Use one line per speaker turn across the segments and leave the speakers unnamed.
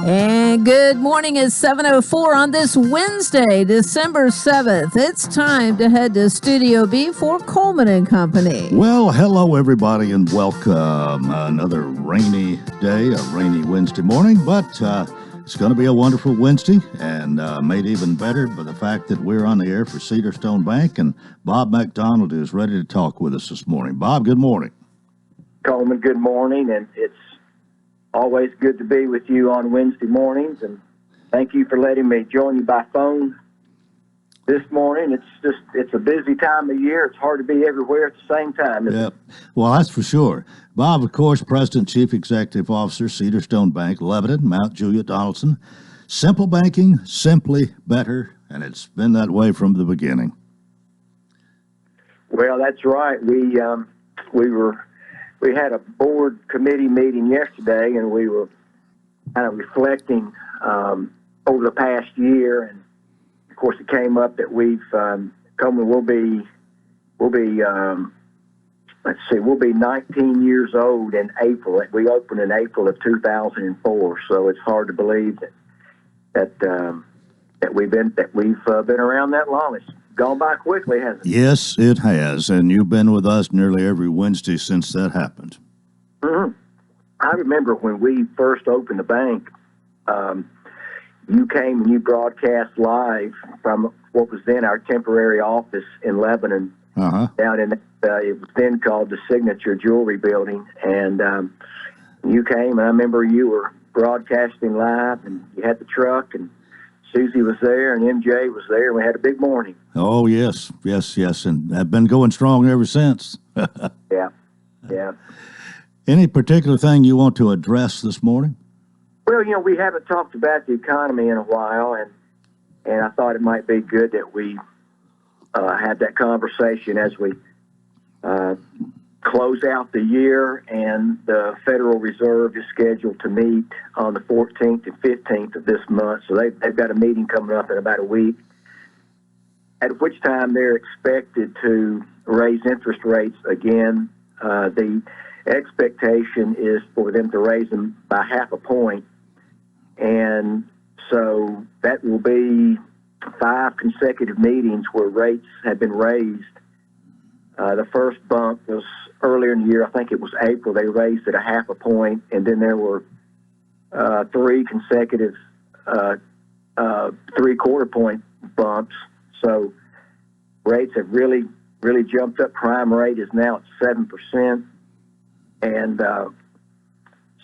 And good morning. It's 7:04 on this Wednesday, December 7th. It's time to head to Studio B for Coleman and Company.
Well, hello, everybody, and welcome. Another rainy day, a rainy Wednesday morning, but it's going to be a wonderful Wednesday, and made even better by the fact that we're on the air for Cedar Stone Bank, and Bob McDonald is ready to talk with us this morning. Bob, good morning.
Coleman, good morning, and it's always good to be with you on Wednesday mornings, and thank you for letting me join you by phone this morning. It's a busy time of year. It's hard to be everywhere at the same time.
Yep. Well, that's for sure. Bob, of course, President, Chief Executive Officer, Cedar Stone Bank, Lebanon, Mount Juliet, Donaldson. Simple banking, simply better, and it's been that way from the beginning.
Well, that's right. We had a board committee meeting yesterday, and we were kind of reflecting over the past year. And of course, it came up that Coleman will be 19 years old in April. We opened in April of 2004, so it's hard to believe that we've been around that long. It's gone by quickly, hasn't it?
Yes, it has, and you've been with us nearly every Wednesday since that happened.
Mm-hmm. I remember when we first opened the bank, you came and you broadcast live from what was then our temporary office in Lebanon, down in it was then called the Signature Jewelry Building, and you came, and I remember you were broadcasting live, and you had the truck, and Susie was there, and MJ was there, and we had a big morning.
Oh, yes, and I've been going strong ever since.
Yeah.
Any particular thing you want to address this morning?
Well, we haven't talked about the economy in a while, and I thought it might be good that we had that conversation as we close out the year, and the Federal Reserve is scheduled to meet on the 14th and 15th of this month. So they've got a meeting coming up in about a week, at which time they're expected to raise interest rates again. The expectation is for them to raise them by 0.5 point, and so that will be 5 consecutive meetings where rates have been raised. The first bump was earlier in the year. I think it was April. They raised it 0.5 point, and then there were 3 consecutive 3/4 point bumps. So rates have really jumped up. Prime rate is now at 7%, and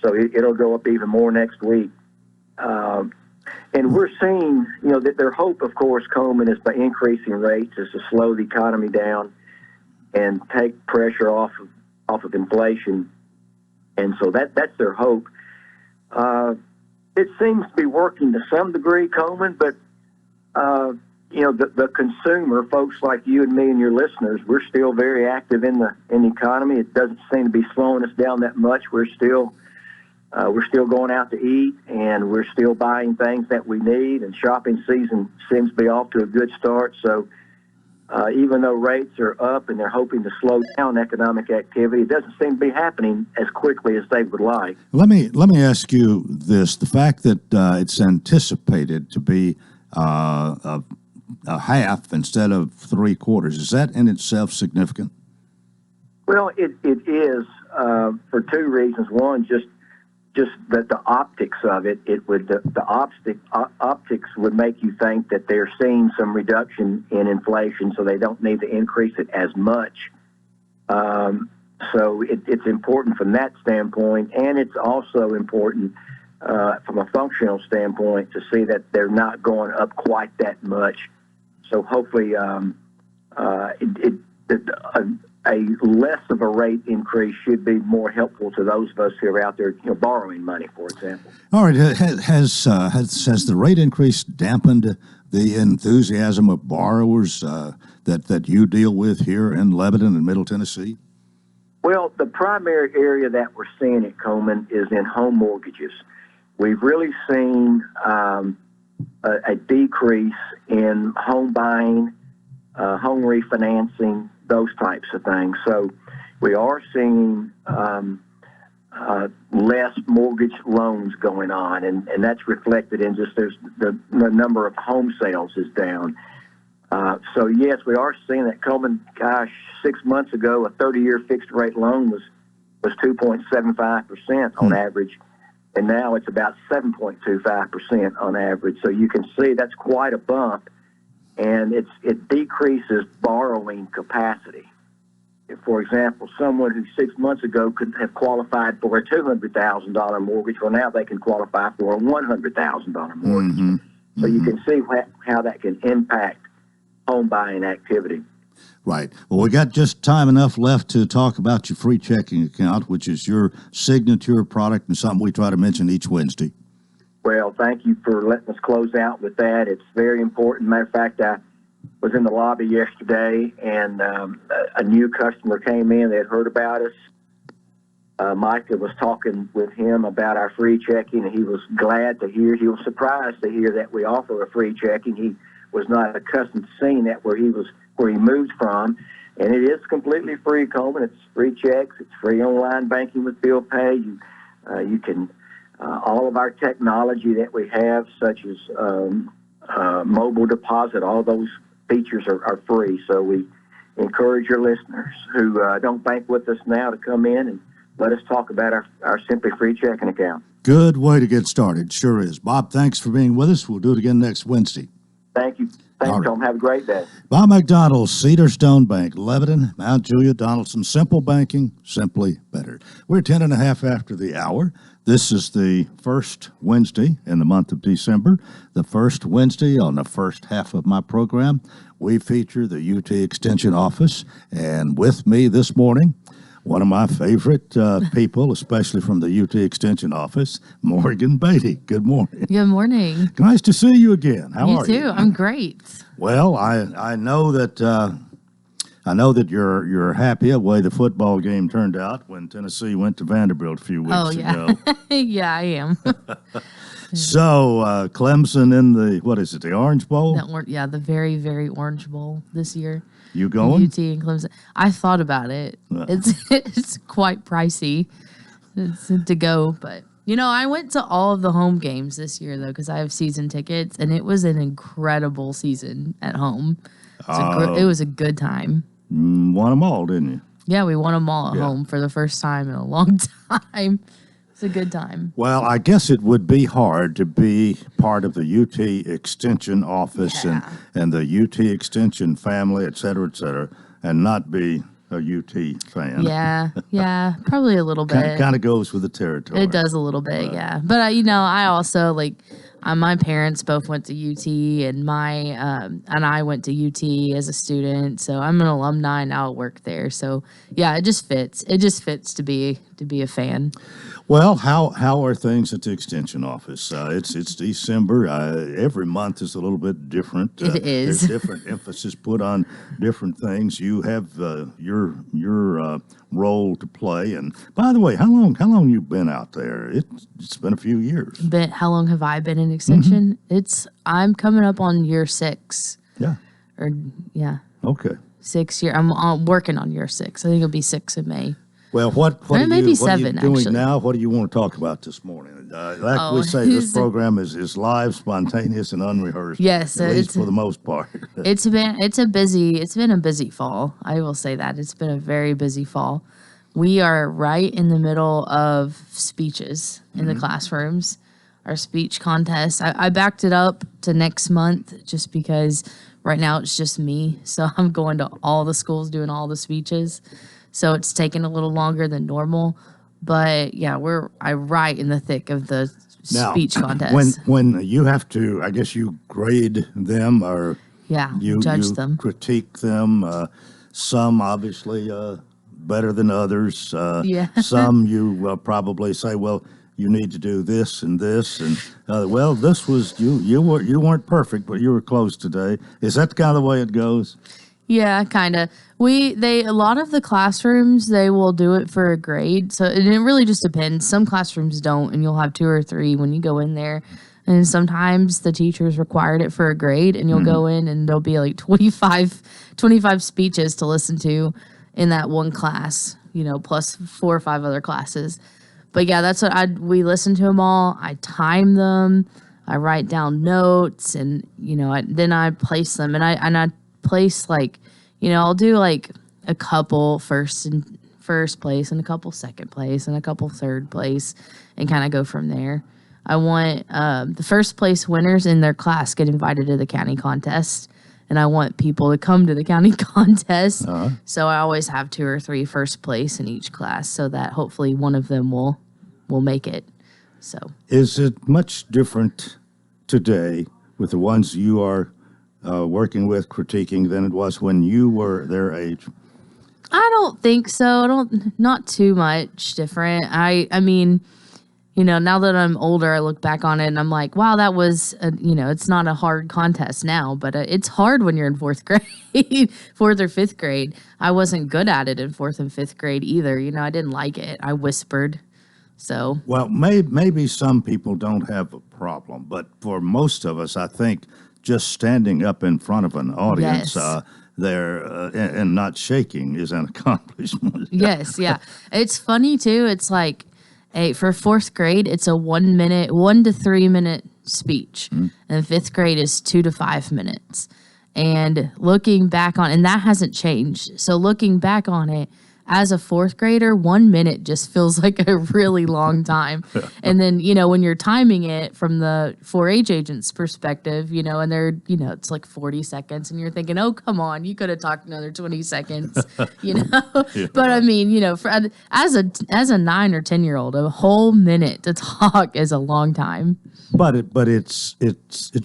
so it'll go up even more next week. And we're seeing, that their hope, of course, Coleman, is by increasing rates is to slow the economy down and take pressure off of inflation. And so that's their hope. It seems to be working to some degree, Coleman, but, the consumer, folks like you and me and your listeners, we're still very active in the economy. It doesn't seem to be slowing us down that much. We're still going out to eat, and we're still buying things that we need, and shopping season seems to be off to a good start. So even though rates are up and they're hoping to slow down economic activity, it doesn't seem to be happening as quickly as they would like.
Let me ask you this. The fact that it's anticipated to be a half instead of 3/4, is that in itself significant?
Well, it is for 2 reasons. One, just that the optics of it, the optics would make you think that they're seeing some reduction in inflation, so they don't need to increase it as much. So it's important from that standpoint, and it's also important from a functional standpoint to see that they're not going up quite that much. So hopefully, a less of a rate increase should be more helpful to those of us who are out there, borrowing money, for example.
All right. Has the rate increase dampened the enthusiasm of borrowers that you deal with here in Lebanon and Middle Tennessee?
Well, the primary area that we're seeing at Coleman is in home mortgages. We've really seen a decrease in home buying, home refinancing, those types of things. So we are seeing less mortgage loans going on, and that's reflected in just the number of home sales is down. So yes, we are seeing that. Coleman, gosh, 6 months ago, a 30-year fixed rate loan was 2.75% on average, and now it's about 7.25% on average. So you can see that's quite a bump, and it decreases borrowing capacity. If, for example, someone who 6 months ago could have qualified for a $200,000 mortgage, well, now they can qualify for a $100,000 mortgage. So you can see how that can impact home buying activity.
Right. Well, we got just time enough left to talk about your free checking account, which is your signature product and something we try to mention each Wednesday.
Well, thank you for letting us close out with that. It's very important. Matter of fact, I was in the lobby yesterday, and a new customer came in. They had heard about us. Micah was talking with him about our free checking, and he was glad to hear. He was surprised to hear that we offer a free checking. He was not accustomed to seeing that where he moved from, and it is completely free, Coleman. It's free checks. It's free online banking with bill pay. You can all of our technology that we have, such as mobile deposit, all those features are free. So we encourage your listeners who don't bank with us now to come in and let us talk about our Simply Free checking account.
Good way to get started. Sure is. Bob, thanks for being with us. We'll do it again next Wednesday.
Thank you. Thanks, Tom. Have a great day.
Bob McDonald, Cedar Stone Bank, Lebanon, Mount Juliet, Donaldson. Simple banking, simply better. We're 10 and a half after the hour. This is the first Wednesday in the month of December. The first Wednesday on the first half of my program, we feature the UT Extension Office. And with me this morning, one of my favorite people, especially from the UT Extension Office, Morgan Beatty. Good morning.
Good morning.
Nice to see you again. How are you?
You too. I'm great.
Well, I know that you're happy at the way the football game turned out when Tennessee went to Vanderbilt a few weeks ago.
Yeah, I am.
So Clemson in the Orange Bowl?
The very, very Orange Bowl this year.
You going?
UT and Clemson. I thought about it. It's quite pricey to go, but I went to all of the home games this year though because I have season tickets, and it was an incredible season at home. It was a good time.
Won them all, didn't you?
Yeah, we won them all at home for the first time in a long time. It's a good time.
Well, I guess it would be hard to be part of the UT Extension Office and the UT Extension family, et cetera, and not be a UT fan.
Yeah, probably a little bit.
Kind of goes with the territory.
It does a little bit, yeah. But I also my parents both went to UT, and I went to UT as a student, so I'm an alumni and now I work there. So yeah, it just fits. It just fits to be a fan.
Well, how are things at the Extension Office? It's December. Every month is a little bit different.
It is.
There's different emphasis put on different things. You have your role to play. And by the way, how long you been out there? It's been a few years.
How long have I been in Extension? I'm coming up on year 6.
Yeah. Okay.
6 year. I'm working on year 6. I think it'll be 6 in May.
Well, what are you doing
actually.
now? What do you want to talk about this morning? We say, this program is live, spontaneous, and unrehearsed.
Yes,
at least for the most part.
It's been a busy fall. I will say that it's been a very busy fall. We are right in the middle of speeches in the classrooms. Our speech contest. I backed it up to next month just because right now it's just me. So I'm going to all the schools doing all the speeches. So it's taken a little longer than normal, but yeah, I'm right in the thick of the speech contest.
When you have to, I guess you grade them or you
judge them,
critique them. Some obviously better than others. Some you probably say, well, you need to do this and this, and this was you weren't perfect, but you were close today. Is that kind of the way it goes?
Yeah, kind of. A lot of the classrooms, they will do it for a grade. So it really just depends. Some classrooms don't, and you'll have 2 or 3 when you go in there. And sometimes the teachers required it for a grade, and you'll go in and there'll be like 25 speeches to listen to in that one class, plus 4 or 5 other classes. But yeah, that's what we listen to them all. I time them. I write down notes, and then I place them, and I place I'll do like a couple first place and a couple second place and a couple third place, and kind of go from there. I want the first place winners in their class get invited to the county contest, and I want people to come to the county contest. So I always have 2 or 3 first place in each class, so that hopefully one of them will make it. So
is it much different today with the ones you are working with, critiquing, than it was when you were their age?
I don't think so. Not too much different. I mean, now that I'm older, I look back on it and I'm like, wow, that was, it's not a hard contest now, but it's hard when you're in 4th grade, 4th or 5th grade. I wasn't good at it in 4th and 5th grade either. I didn't like it. I whispered. So,
well, maybe some people don't have a problem, but for most of us, I think just standing up in front of an audience,
Yes.
there and not shaking is an accomplishment.
Yes, yeah. It's funny too. It's like, for 4th grade, it's a 1 to 3 minute speech, and 5th grade is 2 to 5 minutes. And looking back on, and that hasn't changed. So looking back on it, as a 4th grader, 1 minute just feels like a really long time. And then, when you're timing it from the 4-H agent's perspective, and they're, it's like 40 seconds and you're thinking, oh, come on, you could have talked another 20 seconds, But I mean, for, as a 9 or 10-year-old, a whole minute to talk is a long time.
But it's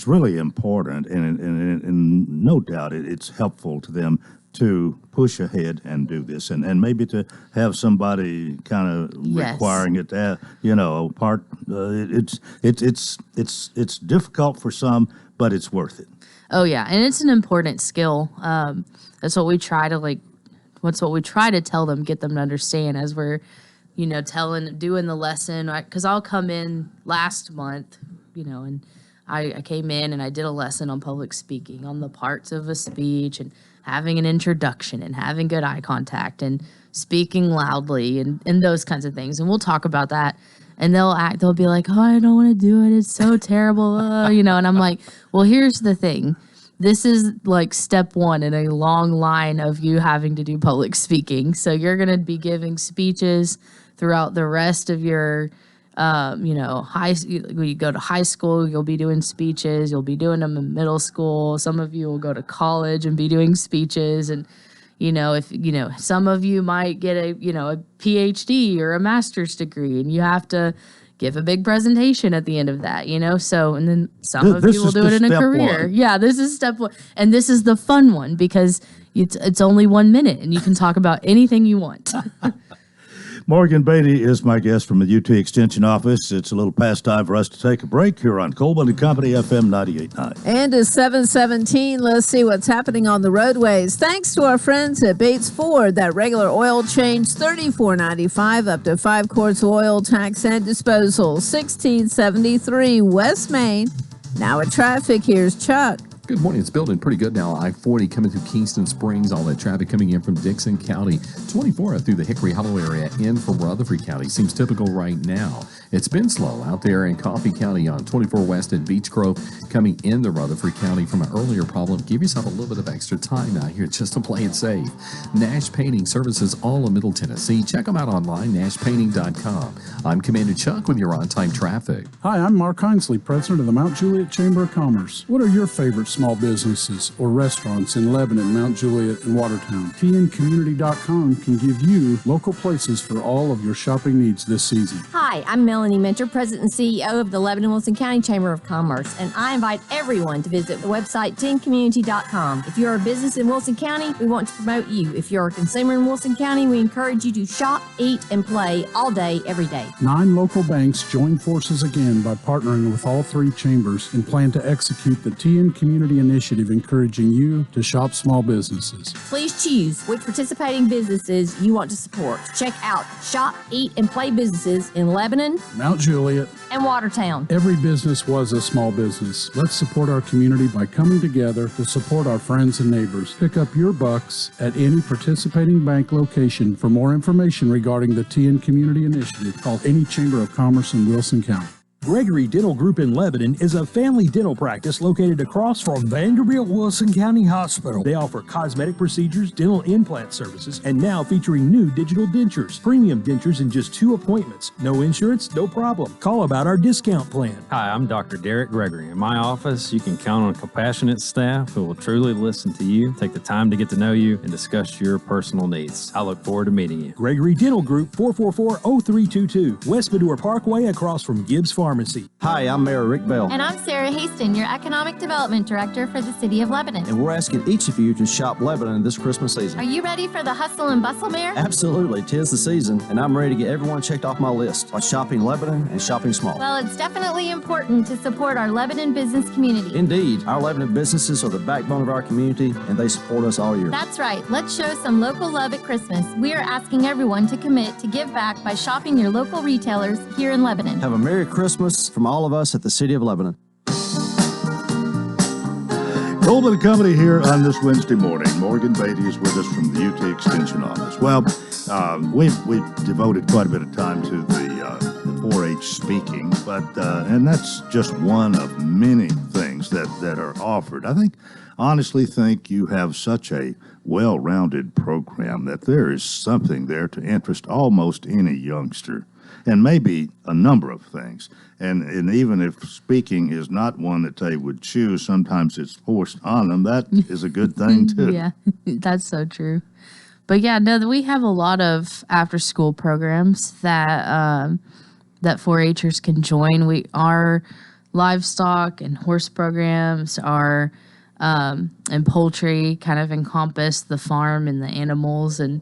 really important, and no doubt it's helpful to them to push ahead and do this, and maybe to have somebody kind of
Yes.
requiring it. Part. It's difficult for some, but it's worth it.
Oh yeah, and it's an important skill. That's what we try to What's what we try to tell them, get them to understand as we're, doing the lesson. Because I'll come in last month, and I came in and I did a lesson on public speaking, on the parts of a speech, and having an introduction, and having good eye contact, and speaking loudly, and those kinds of things. And we'll talk about that. And they'll be like, oh, I don't want to do it. It's so terrible, and I'm like, well, here's the thing. This is like step 1 in a long line of you having to do public speaking. So you're going to be giving speeches throughout the rest of your when you go to high school, you'll be doing speeches. You'll be doing them in middle school. Some of you will go to college and be doing speeches. And, if, some of you might get a PhD or a master's degree, and you have to give a big presentation at the end of that, So, and then some of you will do it in a career.
1.
Yeah, this is step 1. And this is the fun one because it's only 1 minute and you can talk about anything you want.
Morgan Beatty is my guest from the UT Extension Office. It's a little past time for us to take a break here on Coleman and Company FM 98.9.
And it's 7:17. Let's see what's happening on the roadways. Thanks to our friends at Bates Ford, that regular oil change $34.95 up to 5 quarts of oil, tax and disposal. 1673 West Main. Now at traffic, here's Chuck.
Good morning. It's building pretty good now. I-40 coming through Kingston Springs. All that traffic coming in from Dixon County. 24 through the Hickory Hollow area in from Rutherford County. Seems typical right now. It's been slow out there in Coffee County on 24 West at Beech Grove coming into Rutherford County from an earlier problem. Give yourself a little bit of extra time out here just to play it safe. Nash Painting Services all in Middle Tennessee. Check them out online, nashpainting.com. I'm Commander Chuck with your on-time traffic.
Hi, I'm Mark Hinesley, president of the Mount Juliet Chamber of Commerce. What are your favorite small businesses or restaurants in Lebanon, Mount Juliet, and Watertown? tncommunity.com can give you local places for all of your shopping needs this season.
Hi, I'm Melanie Minter, president and CEO of the Lebanon-Wilson County Chamber of Commerce, and I invite everyone to visit the website tncommunity.com. If you're a business in Wilson County, we want to promote you. If you're a consumer in Wilson County, we encourage you to shop, eat, and play all day, every day.
9 local banks join forces again by partnering with all 3 chambers and plan to execute the TN Community Community initiative encouraging you to shop small businesses.
Please choose which participating businesses you want to support. Check out Shop, Eat, and Play businesses in Lebanon
Mount Juliet,
and Watertown.
every business was a small business. Let's support our community by coming together to support our friends and neighbors. Pick up your bucks at any participating bank location. For more information regarding the TN Community Initiative, call any Chamber of Commerce in Wilson County.
Gregory Dental Group in Lebanon is a family dental practice located across from Vanderbilt Wilson County Hospital. They offer cosmetic procedures, dental implant services, and now featuring new digital dentures. Premium dentures in just 2 appointments. No insurance, no problem. Call about our discount plan.
Hi, I'm Dr. Derek Gregory. In my office, you can count on a compassionate staff who will truly listen to you, take the time to get to know you, and discuss your personal needs. I look forward to meeting you.
Gregory Dental Group, 444-0322, West Medora Parkway across from Gibbs Pharmacy.
Hi, I'm Mayor Rick Bell,
And I'm Sarah Haston, your Economic Development Director for the City of Lebanon.
and we're asking each of you to shop Lebanon this Christmas season.
Are you ready for the hustle and bustle, Mayor?
Absolutely, 'tis the season, and I'm ready to get everyone checked off my list by shopping Lebanon and shopping small.
Well, it's definitely important to support our Lebanon business community.
Indeed, our Lebanon businesses are the backbone of our community, and they support us all year.
That's right. Let's show some local love at Christmas. We are asking everyone to commit to give back by shopping your local retailers here in Lebanon.
Have a Merry Christmas from all of us at the City of Lebanon.
Coleman and Company here on this Wednesday morning. Morgan Beatty is with us from the UT Extension Office. Well, we've devoted quite a bit of time to the 4-H speaking, but and that's just one of many things that are offered. Honestly think you have such a well-rounded program that there is something there to interest almost any youngster, and maybe a number of things. And even if speaking is not one that they would choose, sometimes it's forced on them. That is a good thing, too.
Yeah, that's so true. But yeah, no, we have a lot of after-school programs that that 4-Hers can join. Our livestock and horse programs are and poultry kind of encompass the farm and the animals and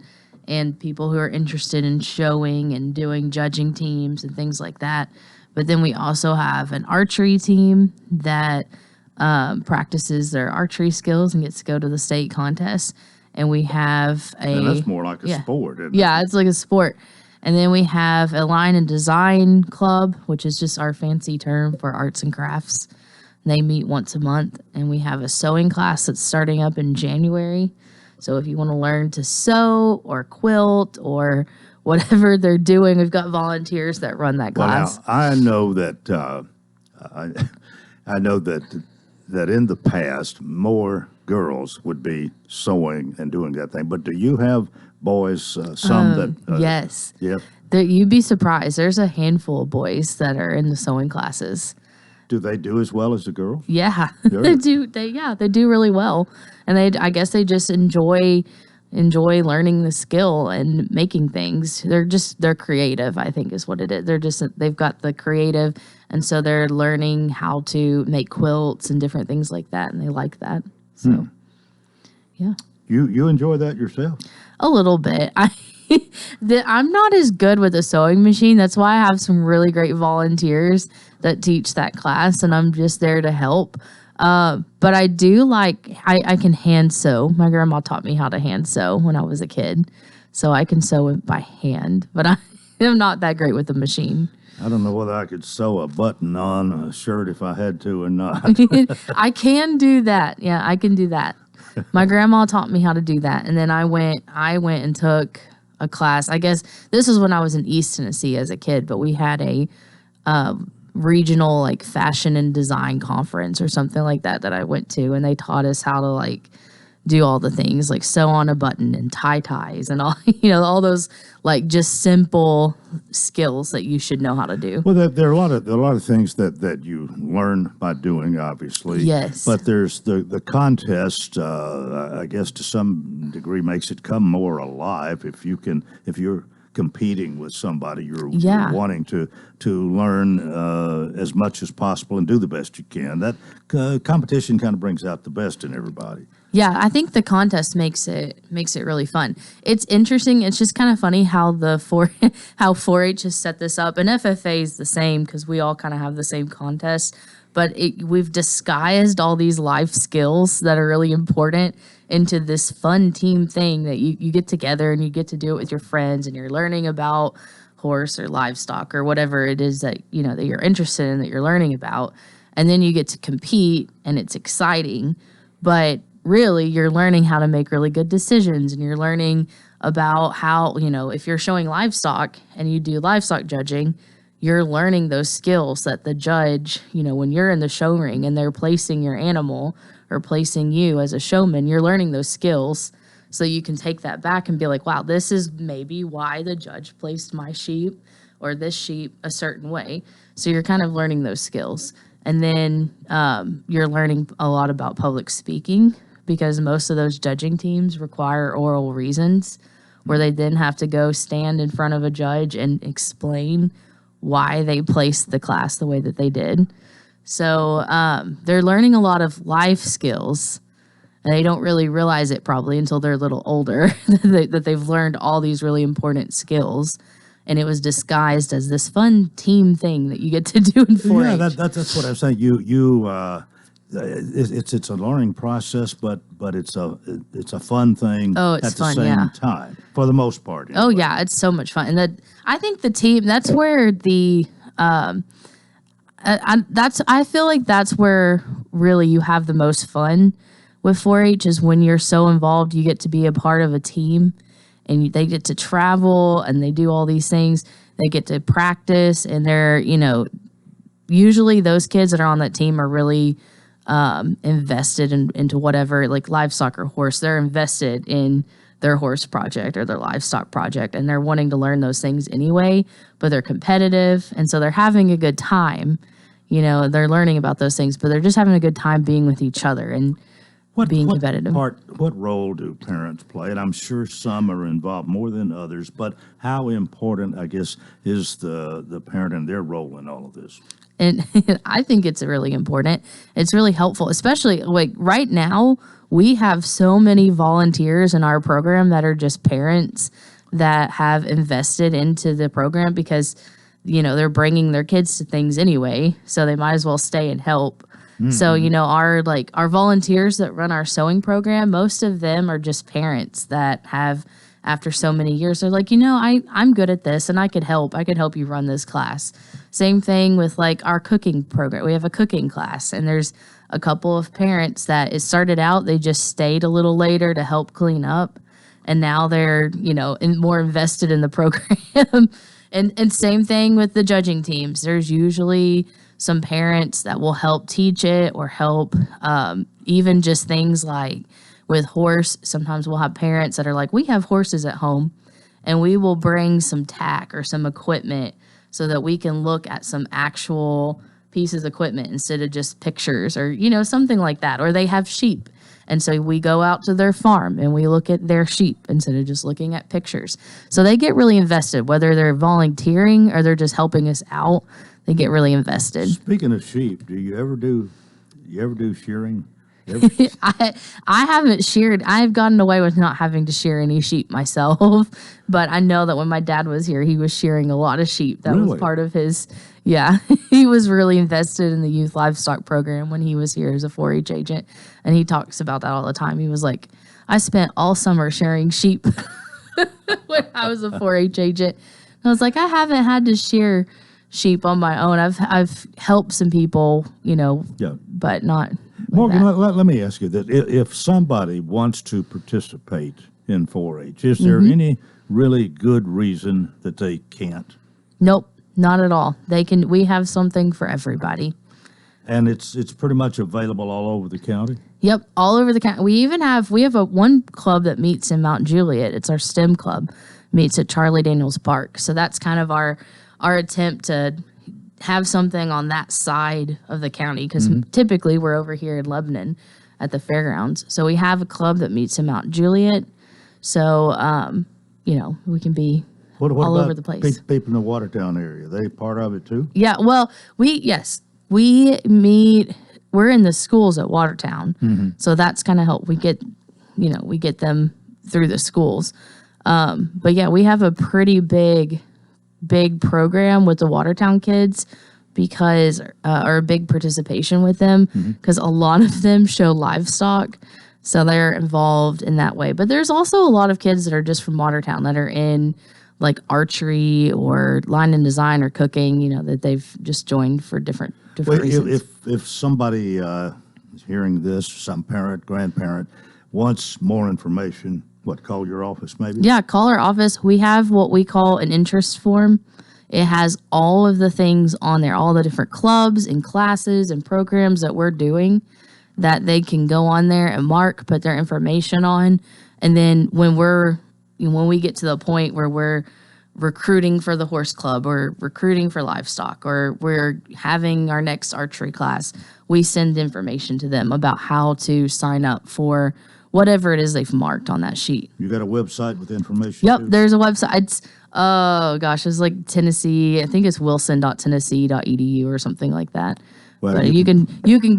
people who are interested in showing and doing judging teams and things like that. But then we also have an archery team that practices their archery skills and gets to go to the state contest. And we have
And that's more like a sport, isn't it?
Yeah, it's like a sport. And then we have a line and design club, which is just our fancy term for arts and crafts. They meet once a month, and we have a sewing class that's starting up in January. So if you want to learn to sew or quilt or whatever they're doing, we've got volunteers that run that class.
Well, now, I know that I know that in the past more girls would be sewing and doing that thing. But do you have boys? Some that
yes.
Yep.
You'd be surprised. There's a handful of boys that are in the sewing classes.
Do they do as well as the girls?
Yeah,
Sure.
they do. They do really well, and I guess they just enjoy learning the skill and making things. They're creative, I think is what it is. They've got the creative, and so they're learning how to make quilts and different things like that, and they like that. So, yeah.
You enjoy that yourself?
A little bit. I'm not as good with a sewing machine. That's why I have some really great volunteers that teach that class, and I'm just there to help. But I do I can hand sew. My grandma taught me how to hand sew when I was a kid, so I can sew it by hand, but I'm not that great with the machine.
I don't know whether I could sew a button on a shirt if I had to or not.
I can do that. Yeah, I can do that. My grandma taught me how to do that, and then I went and took a class. I guess this was when I was in East Tennessee as a kid, but we had a regional fashion and design conference or something like that I went to, and they taught us how to do all the things like sew on a button and tie ties and all all those just simple skills that you should know how to do.
Well, there are a lot of things that you learn by doing, obviously.
Yes.
But there's the contest. I guess to some degree makes it come more alive if you're competing with somebody. You're wanting to learn as much as possible and do the best you can. That competition kind of brings out the best in everybody.
Yeah, I think the contest makes it really fun. It's interesting. It's just kind of funny how how 4-H has set this up, and FFA is the same because we all kind of have the same contest. But we've disguised all these life skills that are really important into this fun team thing that you get together and you get to do it with your friends, and you're learning about horse or livestock or whatever it is that that you're interested in, that you're learning about, and then you get to compete, and it's exciting, but really you're learning how to make really good decisions, and you're learning about how, if you're showing livestock and you do livestock judging, you're learning those skills that the judge, when you're in the show ring and they're placing your animal or placing you as a showman, you're learning those skills so you can take that back and be like, wow, this is maybe why the judge placed my sheep or this sheep a certain way. So you're kind of learning those skills. And then you're learning a lot about public speaking, because most of those judging teams require oral reasons where they then have to go stand in front of a judge and explain why they placed the class the way that they did. So they're learning a lot of life skills, and they don't really realize it probably until they're a little older that they've learned all these really important skills. And it was disguised as this fun team thing that you get to do in 4-H.
Yeah, that's what I'm saying. It's a learning process, but it's a fun thing.
Oh, it's
at the
fun,
same
yeah.
time for the most part.
Oh
anyway.
yeah, it's so much fun, and I think the team. That's where the I feel like that's where really you have the most fun with 4-H, is when you're so involved. You get to be a part of a team, and they get to travel, and they do all these things. They get to practice, and they're usually those kids that are on that team are really invested into whatever, like livestock or horse. They're invested in their horse project or their livestock project, and they're wanting to learn those things anyway, but they're competitive, and so they're having a good time. They're learning about those things, but they're just having a good time being with each other and being competitive.
What role do parents play? And I'm sure some are involved more than others, but how important, I guess, is the parent and their role in all of this?
And I think it's really important. It's really helpful, especially like right now, we have so many volunteers in our program that are just parents that have invested into the program because, they're bringing their kids to things anyway, so they might as well stay and help. Mm-hmm. So, our volunteers that run our sewing program, most of them are just parents that have, after so many years, they're like, I'm good at this and I could help you run this class. Same thing with like our cooking program. We have a cooking class, and there's a couple of parents that it started out, they just stayed a little later to help clean up. And now they're, more invested in the program. and same thing with the judging teams. There's usually some parents that will help teach it or help even just things like with horse. Sometimes we'll have parents that are like, we have horses at home, and we will bring some tack or some equipment so that we can look at some actual pieces of equipment instead of just pictures or, something like that. Or they have sheep. And so we go out to their farm and we look at their sheep instead of just looking at pictures. So they get really invested, whether they're volunteering or they're just helping us out. They get really invested.
Speaking of sheep, do you ever do shearing?
I haven't sheared. I've gotten away with not having to shear any sheep myself, but I know that when my dad was here, he was shearing a lot of sheep. That was part of his. Yeah, he was really invested in the youth livestock program when he was here as a 4-H agent, and he talks about that all the time. He was like, I spent all summer shearing sheep when I was a 4-H agent. And I was like, I haven't had to shear sheep on my own. I've helped some people, but not.
Morgan, let me ask you this. If somebody wants to participate in 4-H, is there any really good reason that they can't?
Nope, not at all. We have something for everybody.
And it's pretty much available all over the county?
Yep, all over the county. We have one club that meets in Mount Juliet. It's our STEM club, meets at Charlie Daniels Park. So that's kind of our attempt to have something on that side of the county, because typically we're over here in Lebanon at the fairgrounds. So we have a club that meets in Mount Juliet. So, we can be all over the place.
People in the Watertown area, they part of it too?
Yeah, well, we meet we're in the schools at Watertown, so that's kind of help. We get them through the schools. But yeah, we have a pretty big program with the Watertown kids because or a big participation with them because a lot of them show livestock, so they're involved in that way. But there's also a lot of kids that are just from Watertown that are in like archery or line and design or cooking, that they've just joined for different reasons.
If somebody is hearing this, some parent, grandparent, wants more information, call your office maybe?
Yeah, call our office. We have what we call an interest form. It has all of the things on there, all the different clubs and classes and programs that we're doing that they can go on there and mark, put their information on. And then when we get to the point where we're recruiting for the horse club or recruiting for livestock or we're having our next archery class, we send information to them about how to sign up for whatever it is they've marked on that sheet.
You got a website with information?
Yep,
too?
there's a website. It's like Tennessee. I think it's wilson.tennessee.edu or something like that.
Well,
but you can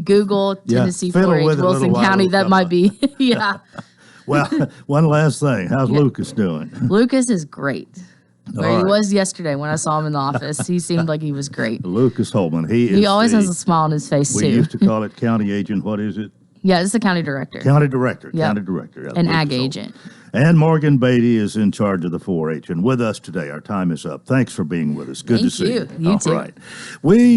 Google Tennessee 4-H Wilson County. That might be, yeah.
Well, one last thing. How's Lucas doing?
Lucas is great. Where
All
he
right.
was yesterday when I saw him in the office. He seemed like he was great.
Lucas Holman.
He always has a smile on his face,
we
too.
used to call it county agent. What is it?
Yeah, it's the county director.
County director.
Yep.
County director.
An
Lucas
ag
Holman.
agent.
And Morgan Beatty is in charge of the 4-H and with us today. Our time is up. Thanks for being with us. Good to see you.
You too.
All right.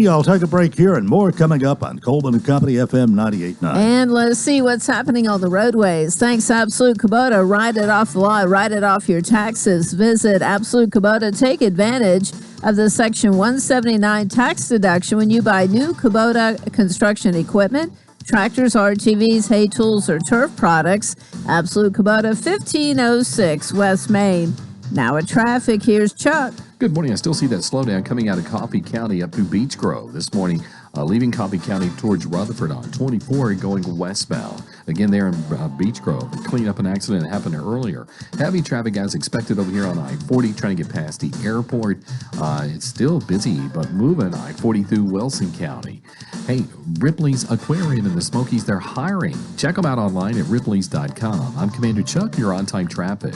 I'll take a break here and more coming up on Coleman & Company FM 98.9.
And let's see what's happening on the roadways. Thanks, Absolute Kubota. Write it off the lot. Write it off your taxes. Visit Absolute Kubota. Take advantage of the Section 179 tax deduction when you buy new Kubota construction equipment, tractors, RTVs, hay tools, or turf products. Absolute Kubota, 1506 West Main. Now at traffic, here's Chuck.
Good morning. I still see that slowdown coming out of Coffee County up through Beech Grove this morning, leaving Coffee County towards Rutherford on 24 and going westbound. Again, there in Beech Grove, a clean-up an accident that happened earlier. Heavy traffic as expected over here on I-40, trying to get past the airport. It's still busy, but moving I-40 through Wilson County. Hey, Ripley's Aquarium in the Smokies, they're hiring. Check them out online at ripleys.com. I'm Commander Chuck, you're on-time traffic.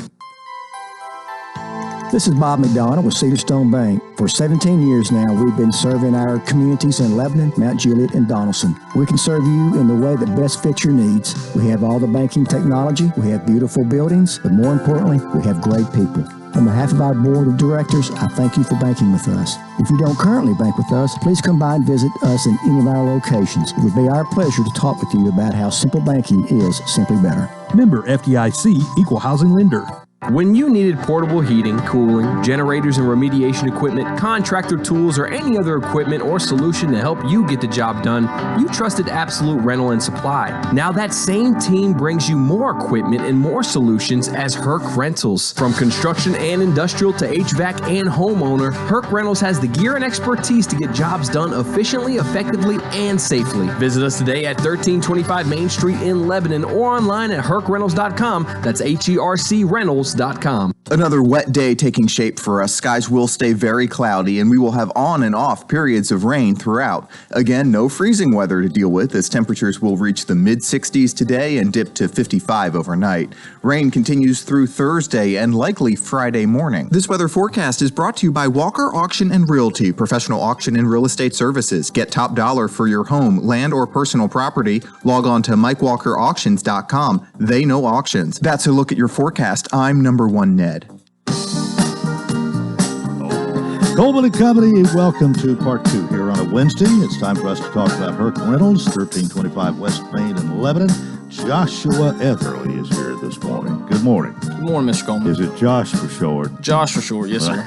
This is Bob McDonald with Cedar Stone Bank. For 17 years now, we've been serving our communities in Lebanon, Mount Juliet, and Donaldson. We can serve you in the way that best fits your needs. We have all the banking technology, we have beautiful buildings, but more importantly, we have great people. On behalf of our board of directors, I thank you for banking with us. If you don't currently bank with us, please come by and visit us in any of our locations. It would be our pleasure to talk with you about how simple banking is simply better.
Member FDIC, Equal Housing Lender.
When you needed portable heating, cooling, generators and remediation equipment, contractor tools, or any other equipment or solution to help you get the job done, you trusted Absolute Rental and Supply. Now that same team brings you more equipment and more solutions as Herc Rentals. From construction and industrial to HVAC and homeowner, Herc Rentals has the gear and expertise to get jobs done efficiently, effectively, and safely. Visit us today at 1325 Main Street in Lebanon or online at hercrentals.com. That's HERC Rentals.
Another wet day taking shape for us. Skies will stay very cloudy and we will have on and off periods of rain throughout. Again, no freezing weather to deal with as temperatures will reach the mid-60s today and dip to 55 overnight. Rain continues through Thursday and likely Friday morning. This weather forecast is brought to you by Walker Auction and Realty, professional auction and real estate services. Get top dollar for your home, land, or personal property. Log on to MikeWalkerAuctions.com. They know auctions. That's a look at your forecast. I'm number one Ned.
Coleman & Company, welcome to part 2 here on a Wednesday. It's time for us to talk about Herc Rentals, 1325 West Main in Lebanon. Joshua Etherly is here this morning. Good morning.
Good morning, Mr. Coleman.
Is it Josh for short?
Josh for short, yes, sir.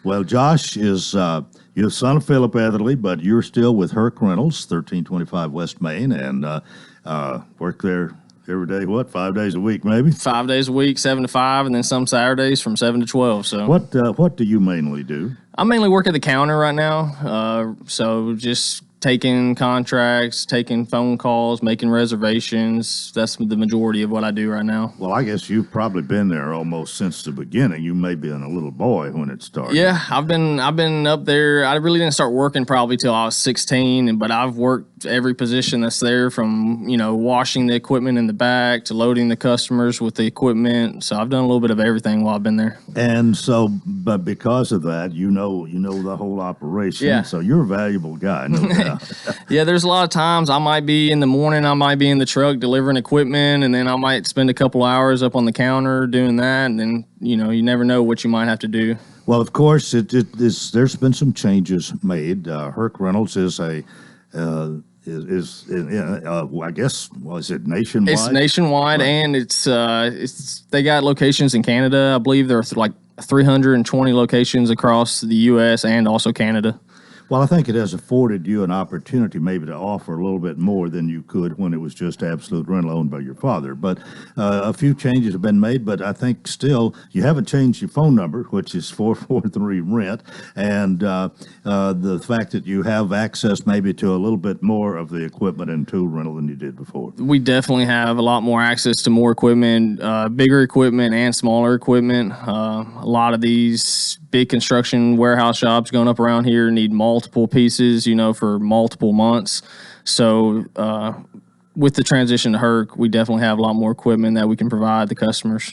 Well, Josh is you're the son of Philip Etherly, but you're still with Herc Rentals, 1325 West Main, and work there every day, 5 days a week, maybe?
5 days a week, 7 to 5, and then some Saturdays from 7 to 12. So
what do you mainly do?
I mainly work at the counter right now. So just taking contracts, taking phone calls, making reservations. That's the majority of what I do right now.
Well, I guess you've probably been there almost since the beginning. You may be a little boy when it started.
Yeah, I've been up there. I really didn't start working probably till I was 16, but I've worked every position that's there, from washing the equipment in the back to loading the customers with the equipment. So I've done a little bit of everything while I've been there.
And so, but because of that, you know the whole operation.
Yeah.
So you're a valuable guy, no doubt.
Yeah, there's a lot of times I might be in the morning, I might be in the truck delivering equipment, and then I might spend a couple hours up on the counter doing that, and then you never know what you might have to do.
Well, of course, there's been some changes made. Herc Reynolds is I guess, is it nationwide?
It's nationwide, right. And it's they got locations in Canada. I believe there are like 320 locations across the U.S. and also Canada.
Well, I think it has afforded you an opportunity maybe to offer a little bit more than you could when it was just Absolute Rental owned by your father. But a few changes have been made, but I think still you haven't changed your phone number, which is 443-RENT, and the fact that you have access maybe to a little bit more of the equipment and tool rental than you did before.
We definitely have a lot more access to more equipment, bigger equipment and smaller equipment. A lot of these big construction warehouse jobs going up around here need multiple pieces, for multiple months. So with the transition to Herc, we definitely have a lot more equipment that we can provide the customers.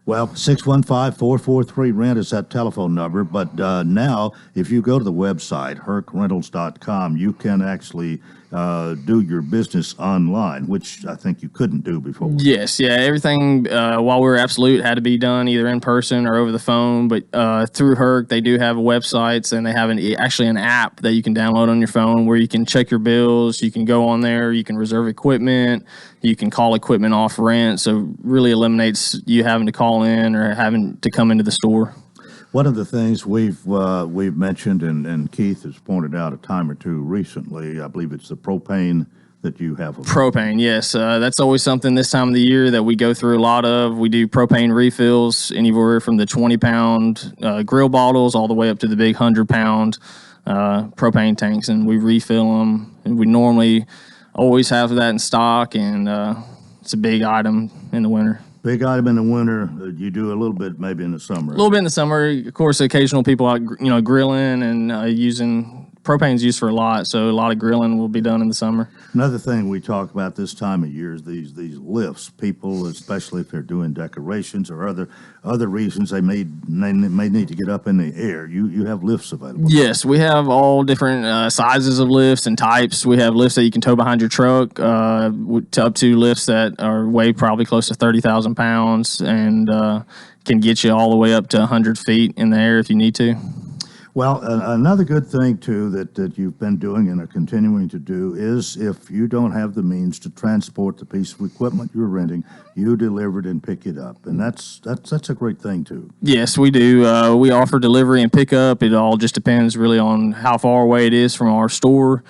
Well, 615-443-RENT is that telephone number. But now, if you go to the website, hercrentals.com, you can actually do your business online, which I think you couldn't do before.
Yes, yeah. Everything while we were Absolute had to be done either in person or over the phone. But through Herc, they do have websites, and they have actually an app that you can download on your phone where you can check your bills. You can go on there. You can reserve equipment. You can call equipment off rent. So really eliminates you having to call in or having to come into the store.
One of the things we've mentioned, and Keith has pointed out a time or two recently, I believe it's the propane that you have.
Propane, yes. That's always something this time of the year that we go through a lot of. We do propane refills anywhere from the 20-pound grill bottles all the way up to the big 100-pound propane tanks, and we refill them. And we normally always have that in stock, and it's a big item in the winter.
Big item in the winter. You do a little bit maybe in the summer.
A little bit in the summer. Of course, occasional people out, grilling and using. Propane's used for a lot, so a lot of grilling will be done in the summer.
Another thing we talk about this time of year is these lifts. People, especially if they're doing decorations or other reasons, they may need to get up in the air. You have lifts available.
Yes, we have all different sizes of lifts and types. We have lifts that you can tow behind your truck, up to lifts that are weigh probably close to 30,000 pounds and can get you all the way up to 100 feet in the air if you need to.
Well, another good thing, too, that you've been doing and are continuing to do is if you don't have the means to transport the piece of equipment you're renting, you deliver it and pick it up. And that's a great thing, too.
Yes, we do. We offer delivery and pickup. It all just depends really on how far away it is from our store.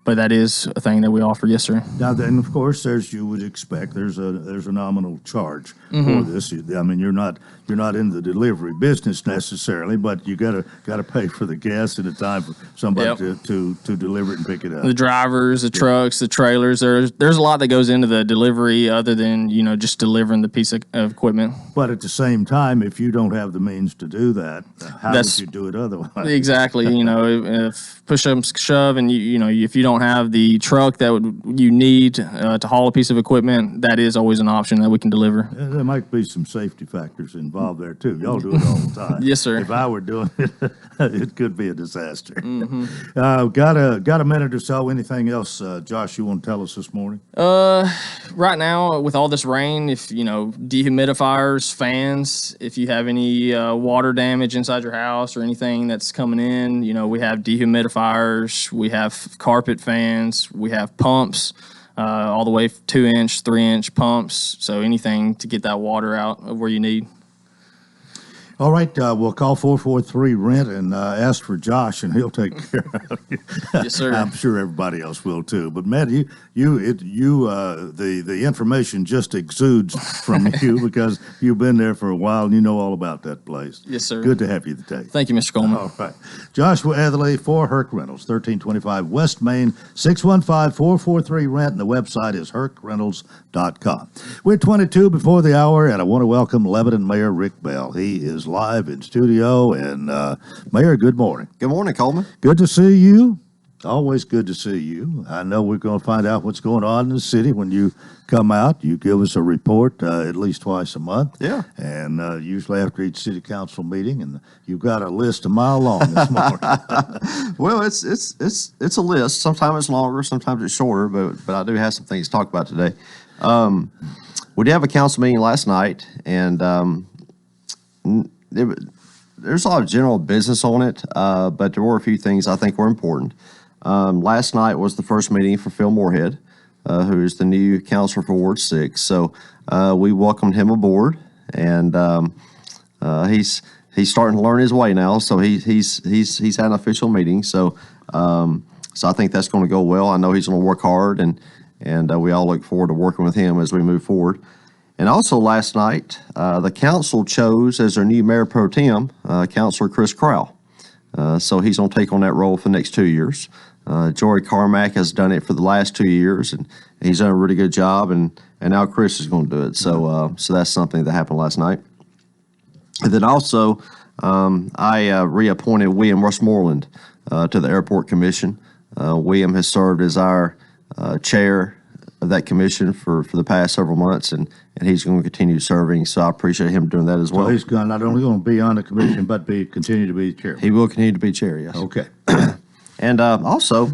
But that is a thing that we offer, yes, sir.
Now, then, of course, as you would expect, there's a nominal charge for this. I mean, you're not in the delivery business necessarily, but you gotta pay for the gas at a time for somebody to deliver it and pick it up.
The drivers, the trucks, the trailers. There's a lot that goes into the delivery other than just delivering the piece of equipment.
But at the same time, if you don't have the means to do that, how would you do it otherwise?
Exactly. If push comes to shove, and if you don't have the truck that you need to haul a piece of equipment, that is always an option that we can deliver.
Yeah, there might be some safety factors involved there too. Y'all do it all the time.
Yes, sir.
If I were doing it, it could be a disaster. Got a minute or so. Anything else, Josh, you want to tell us this morning?
Right now, with all this rain, if dehumidifiers, fans, if you have any water damage inside your house or anything that's coming in, we have dehumidifiers, we have carpet fans, we have pumps, all the way 2-inch, 3-inch pumps. So anything to get that water out of where you need.
All right, we'll call 443-RENT and ask for Josh, and he'll take care of it.
Yes, sir.
I'm sure everybody else will too. But Matt, the information just exudes from you because you've been there for a while and you know all about that place.
Yes, sir.
Good to have you today.
Thank you, Mr. Coleman.
All right. Joshua Etherly for Herc Rentals, 1325 West Main, 615-443-RENT, and the website is hercrentals.com. We're 22 before the hour, and I want to welcome Lebanon Mayor Rick Bell. He is live in studio, and Mayor, good morning.
Good morning, Coleman.
Good to see you. Always good to see you. I know we're going to find out what's going on in the city when you come out. You give us a report at least twice a month.
Yeah.
And usually after each city council meeting, and you've got a list a mile long this morning.
Well, it's a list. Sometimes it's longer, sometimes it's shorter, but I do have some things to talk about today. We did have a council meeting last night, and there's a lot of general business on it, but there were a few things I think were important. Last night was the first meeting for Phil Moorhead, who is the new counselor for Ward 6. So we welcomed him aboard, and he's starting to learn his way now. So he's had an official meeting. So I think that's going to go well. I know he's going to work hard, and we all look forward to working with him as we move forward. And also last night, the council chose as their new mayor pro tem, Councilor Chris Crowell. So he's going to take on that role for the next 2 years. Jory Carmack has done it for the last 2 years, and he's done a really good job, and now Chris is going to do it. So that's something that happened last night. And then also, I reappointed William Westmoreland to the Airport Commission. William has served as our chair of that commission for the past several months, and he's going to continue serving. So I appreciate him doing that as well.
So he's not only going to be on the commission, but continue to be chair.
He will continue to be chair, yes.
Okay.
And also,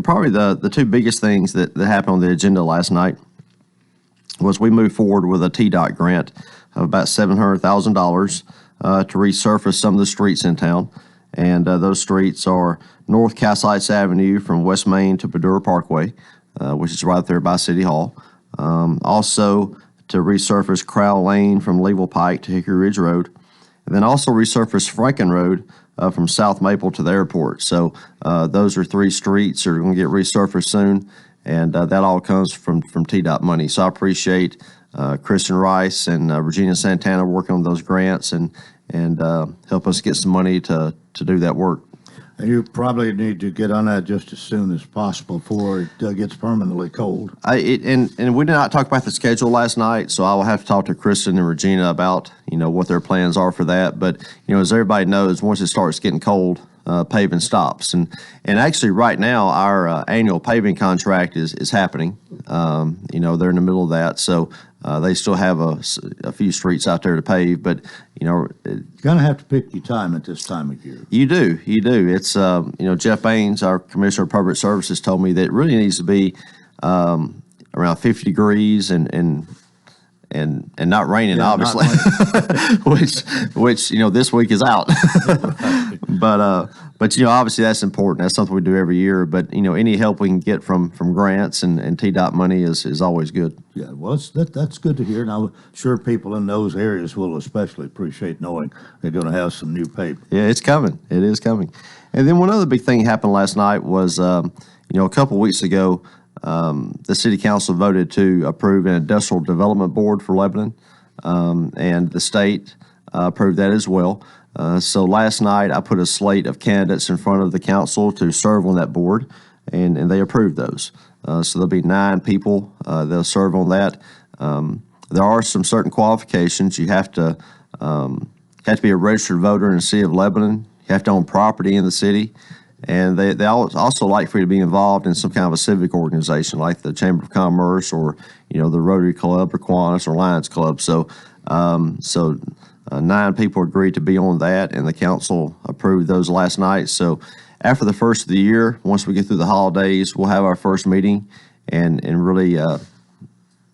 probably the two biggest things that happened on the agenda last night was we moved forward with a TDOT grant of about $700,000 to resurface some of the streets in town. And those streets are North Cassites Avenue from West Main to Padura Parkway, which is right there by City Hall. Also to resurface Crowell Lane from Leeville Pike to Hickory Ridge Road. And then also resurface Franken Road from South Maple to the airport. So those are three streets that are going to get resurfaced soon, and that all comes from TDOT money. So I appreciate Kristen Rice and Regina Santana working on those grants and help us get some money to do that work.
And you probably need to get on that just as soon as possible before it gets permanently cold.
And we did not talk about the schedule last night, so I will have to talk to Kristen and Regina about what their plans are for that. But as everybody knows, once it starts getting cold, paving stops. And actually, right now, our annual paving contract is happening. They're in the middle of that, so they still have a few streets out there to pave. But
you're gonna have to pick your time at this time of year.
You do. It's Jeff Baines, our Commissioner of Public Services, told me that it really needs to be around 50 degrees and not raining, obviously, which this week is out. But obviously that's important. That's something we do every year. But any help we can get from grants and TDOT money is always good.
Yeah, well, that's good to hear. And I'm sure people in those areas will especially appreciate knowing they're going to have some new pavement.
Yeah, it's coming. It is coming. And then one other big thing happened last night was, a couple of weeks ago, the city council voted to approve an industrial development board for Lebanon, and the state approved that as well. So last night I put a slate of candidates in front of the council to serve on that board, and they approved those. So there'll be 9 people that'll serve on that. There are some certain qualifications. You have to be a registered voter in the city of Lebanon. You have to own property in the city. And they also like for you to be involved in some kind of a civic organization like the Chamber of Commerce or, the Rotary Club or Kiwanis or Lions Club. So 9 people agreed to be on that, and the council approved those last night. So after the first of the year, once we get through the holidays, we'll have our first meeting and really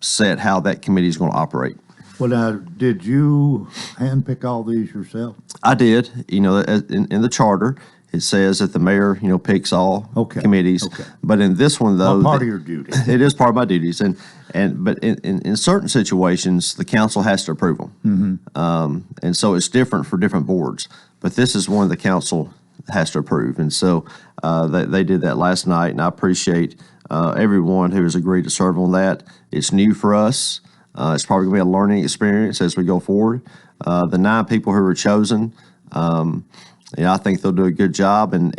set how that committee is going to operate.
Well, now, did you handpick all these yourself?
I did. In the charter, it says that the mayor, picks all
Okay.
committees.
Okay.
But in this one, though,
Part of your duty.
it is part of my duties, but in certain situations, the council has to approve them, and so it's different for different boards. But this is one the council has to approve, and so they did that last night, and I appreciate everyone who has agreed to serve on that. It's new for us. It's probably going to be a learning experience as we go forward. The 9 people who were chosen. I think they'll do a good job, and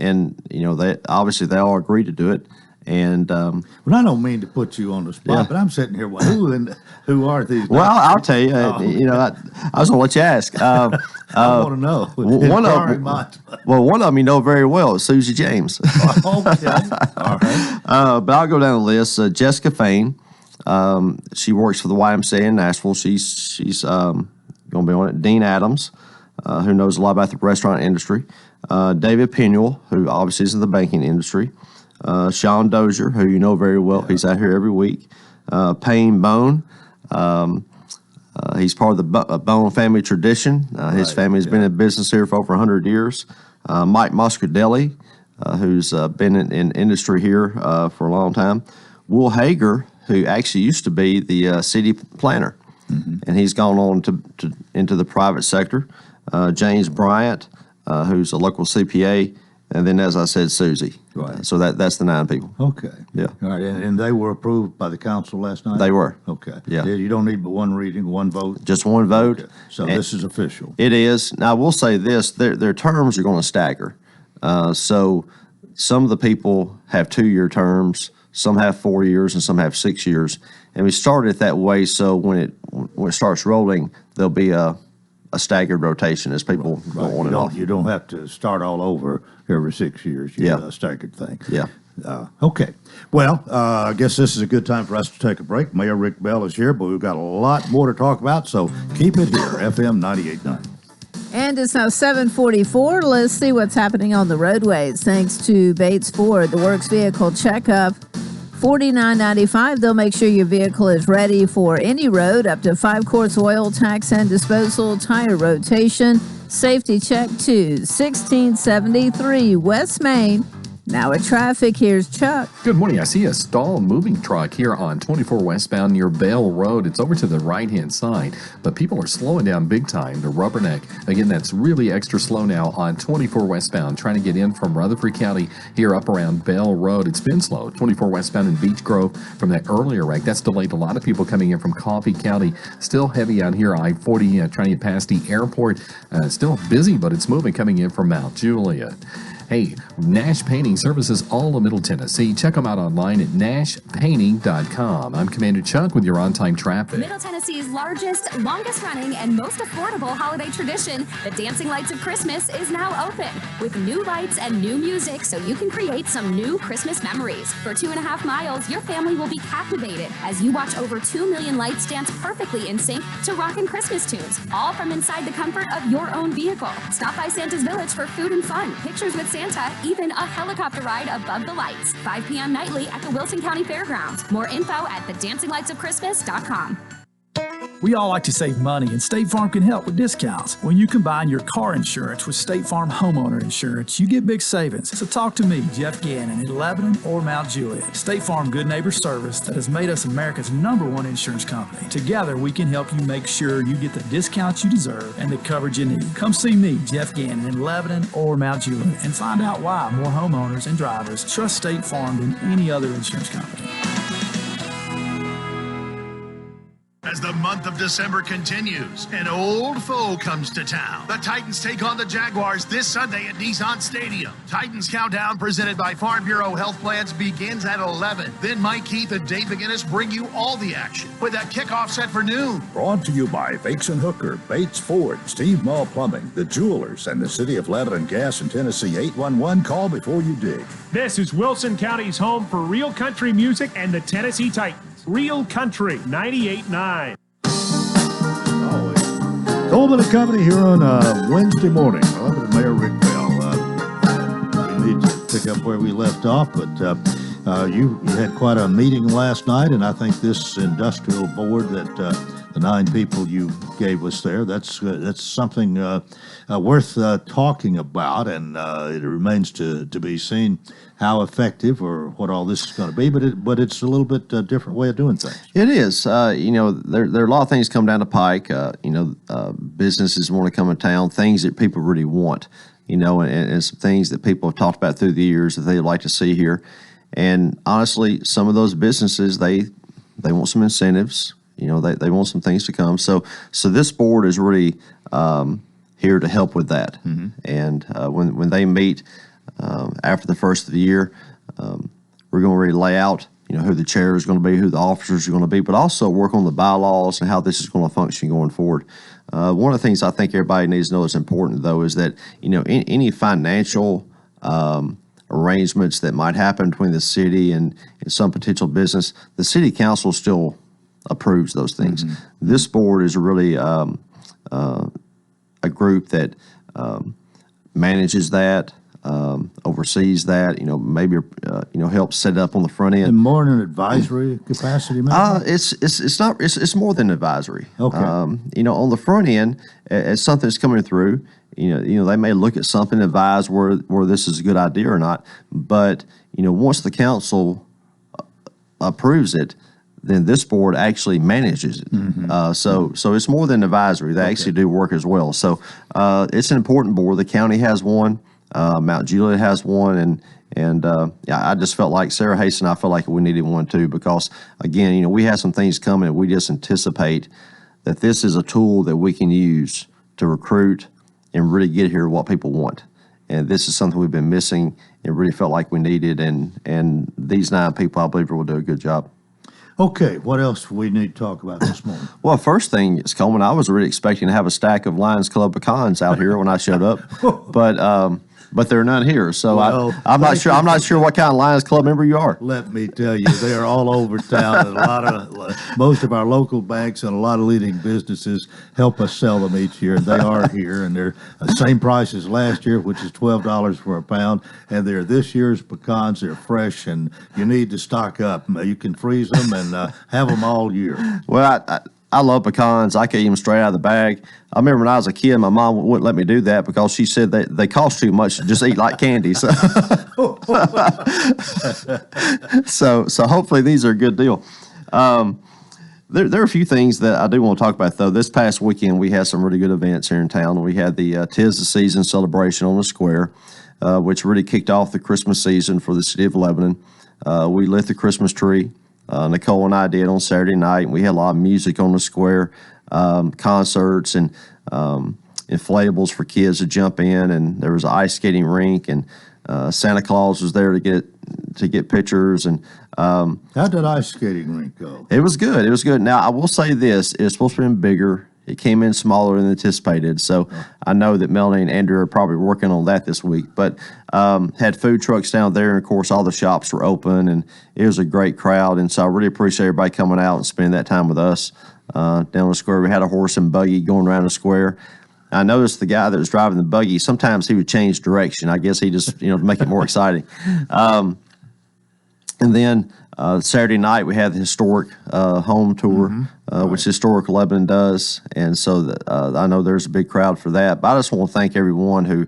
they obviously they all agreed to do it. And
well, I don't mean to put you on the spot, but I'm sitting here. Who are these?
Well, I'll tell you. I was going to let you ask.
I want to know.
One of them you know very well, Susie James.
Okay, all right.
But I'll go down the list. Jessica Fain. She works for the YMCA in Nashville. She's going to be on it. Dean Adams, who knows a lot about the restaurant industry. David Pinuel, who obviously is in the banking industry. Sean Dozier, who you know very well. He's out here every week. Payne Bone. He's part of the Bone family tradition. His family's been in business here for over 100 years. Mike Moscardelli, who's been in industry here for a long time. Will Hager, who actually used to be the city planner, and he's gone on to into the private sector. James Bryant, who's a local CPA, and then, as I said, Susie.
Right.
So that's the 9 people.
Okay.
Yeah.
All right, and they were approved by the council last night?
They were.
Okay.
Yeah.
You don't need but one reading, one vote?
Just one vote.
Okay. So this is official?
It is. Now, I will say this, their terms are going to stagger. So some of the people have 2-year terms, some have 4 years, and some have 6 years. And we started it that way so when it starts rolling, there'll be a staggered rotation as people go on and off.
You don't have to start all over every 6 years. You have a staggered thing.
Yeah.
Okay. Well, I guess this is a good time for us to take a break. Mayor Rick Bell is here, but we've got a lot more to talk about, so keep it here, FM 98.9.
And it's now 7:44. Let's see what's happening on the roadways. Thanks to Bates Ford, the Works Vehicle Checkup. $49.95. They'll make sure your vehicle is ready for any road, up to 5 quarts oil, tax and disposal, tire rotation, safety check too. 1673 West Main. Now at traffic, here's Chuck.
Good morning. I see a stall moving truck here on 24 westbound near Bell Road. It's over to the right-hand side, but people are slowing down big time. The Rubberneck, again, that's really extra slow now on 24 westbound, trying to get in from Rutherford County here up around Bell Road. It's been slow. 24 westbound in Beech Grove from that earlier wreck. That's delayed a lot of people coming in from Coffee County. Still heavy out here, I-40, trying to get past the airport. Still busy, but it's moving coming in from Mount Juliet. Hey, Nash Painting services all of Middle Tennessee. Check them out online at nashpainting.com. I'm Commander Chuck with your on-time traffic.
Middle Tennessee's largest, longest running, and most affordable holiday tradition, the Dancing Lights of Christmas, is now open with new lights and new music so you can create some new Christmas memories. For 2.5 miles, your family will be captivated as you watch over 2 million lights dance perfectly in sync to rockin' Christmas tunes, all from inside the comfort of your own vehicle. Stop by Santa's Village for food and fun, pictures with Santa, even a helicopter ride above the lights. 5 p.m. nightly at the Wilson County Fairgrounds. More info at thedancinglightsofchristmas.com.
We all like to save money, and State Farm can help with discounts. When you combine your car insurance with State Farm homeowner insurance, you get big savings. So talk to me, Jeff Gannon, in Lebanon or Mount Juliet. State Farm Good Neighbor Service that has made us America's #1 insurance company. Together, we can help you make sure you get the discounts you deserve and the coverage you need. Come see me, Jeff Gannon, in Lebanon or Mount Juliet, and find out why more homeowners and drivers trust State Farm than any other insurance company.
As the month of December continues, an old foe comes to town. The Titans take on the Jaguars this Sunday at Nissan Stadium. Titans Countdown, presented by Farm Bureau Health Plans, begins at 11. Then Mike Keith and Dave McGinnis bring you all the action with that kickoff set for noon.
Brought to you by Fakes and Hooker, Bates Ford, Steve Mall Plumbing, the Jewelers, and the City of Lebanon Gas in Tennessee. 811, call before you dig.
This is Wilson County's home for real country music and the Tennessee Titans. Real Country 98.9.
Coleman and Company here on Wednesday morning. With Mayor Rick Bell. We need to pick up where we left off, but you had quite a meeting last night, and I think this industrial board that the 9 people you gave us there. That's something worth talking about, and it remains to be seen how effective or what all this is going to be. But it's a little bit different way of doing things.
It is. There are a lot of things come down the pike. Businesses want to come in town, things that people really want, and some things that people have talked about through the years that they'd like to see here. And honestly, some of those businesses, they want some incentives. They want some things to come. So this board is really here to help with that.
Mm-hmm.
And when they meet after the first of the year, we're going to really lay out, who the chair is going to be, who the officers are going to be, but also work on the bylaws and how this is going to function going forward. One of the things I think everybody needs to know is important, though, is that, any financial arrangements that might happen between the city and some potential business, the city council still approves those things.
Mm-hmm.
This board is really a group that manages that, oversees that, maybe helps set it up on the front end.
And more in an advisory capacity, maybe?
It's more than advisory.
Okay.
On the front end, as something's coming through, they may look at something, advise where this is a good idea or not. But once the council approves it, then this board actually manages it.
Mm-hmm.
So it's more than advisory. They actually do work as well. So it's an important board. The county has one. Mount Juliet has one, and I just felt like Sarah Hayes and I felt like we needed one too, because again, we have some things coming, and we just anticipate that this is a tool that we can use to recruit and really get here what people want. And this is something we've been missing and really felt like we needed, and these 9 people, I believe, will do a good job.
Okay, what else we need to talk about this morning?
Well, first thing is, Coleman, I was really expecting to have a stack of Lions Club pecans out here when I showed up, but there are none here. So I'm not sure. I'm not sure what kind of Lions Club member you are.
Let me tell you, they are all over town, and most of our local banks and a lot of leading businesses help us sell them each year, and they are here, and they're the same price as last year, which is $12 for a pound, and they're this year's pecans. They're fresh, and you need to stock up. You can freeze them and have them all year.
Well, I love pecans. I can eat them straight out of the bag. I remember when I was a kid, my mom wouldn't let me do that because she said they cost too much to just eat like candy. So, so hopefully these are a good deal. There are a few things that I do want to talk about, though. This past weekend, we had some really good events here in town. We had the 'Tis the Season celebration on the square, which really kicked off the Christmas season for the city of Lebanon. We lit the Christmas tree. Nicole and I did on Saturday night, and we had a lot of music on the square, concerts and inflatables for kids to jump in, and there was an ice skating rink, and Santa Claus was there to get pictures. And
how did ice skating rink go?
It was good. It was good. Now I will say this: it was supposed to be bigger. It came in smaller than anticipated. So I know that Melanie and Andrew are probably working on that this week. But had food trucks down there, and of course all the shops were open, and it was a great crowd. And so I really appreciate everybody coming out and spending that time with us down the square. We had a horse and buggy going around the square. I noticed the guy that was driving the buggy, sometimes he would change direction. I guess he just, to make it more exciting. And then Saturday night, we had the historic home tour, which Historic Lebanon does. And so I know there's a big crowd for that. But I just want to thank everyone who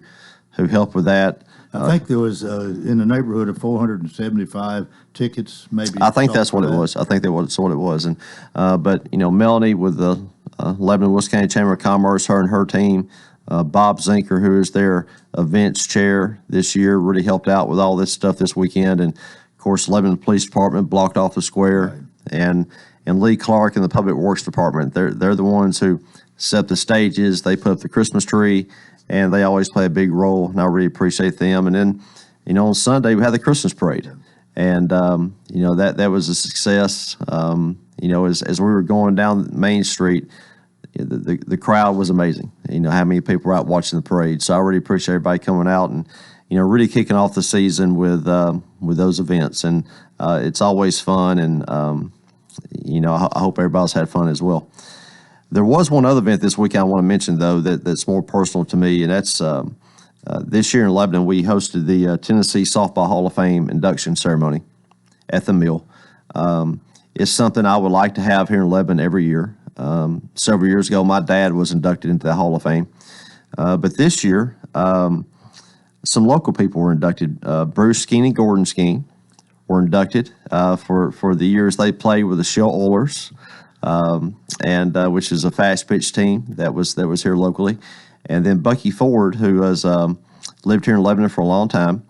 helped with that.
I think there was in the neighborhood of 475 tickets, maybe.
I think that's what it was. I think that's what it was. And but Melanie with the Lebanon Wilson County Chamber of Commerce, her and her team, Bob Zinker, who is their events chair this year, really helped out with all this stuff this weekend. And of course, Lebanon Police Department blocked off the square, and Lee Clark in the Public Works Department. They're the ones who set up the stages. They put up the Christmas tree, and they always play a big role, and I really appreciate them. And then, on Sunday, we had the Christmas parade. And, that was a success. As we were going down Main Street, the crowd was amazing. How many people were out watching the parade. So I really appreciate everybody coming out and, really kicking off the season with those events. And it's always fun, and, I hope everybody's had fun as well. There was one other event this week I want to mention, though, that's more personal to me, and that's this year in Lebanon, we hosted the Tennessee Softball Hall of Fame induction ceremony at the Mill. It's something I would like to have here in Lebanon every year. Several years ago, my dad was inducted into the Hall of Fame. But this year, some local people were inducted. Bruce Skeen and Gordon Skeen were inducted for the years they played with the Shell Oilers, and which is a fast pitch team that was here locally. And then Bucky Ford, who has lived here in Lebanon for a long time,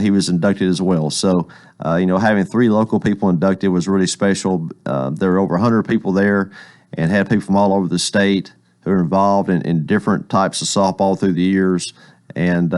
he was inducted as well. So, having 3 local people inducted was really special. There were over 100 people there and had people from all over the state who are involved in different types of softball through the years. And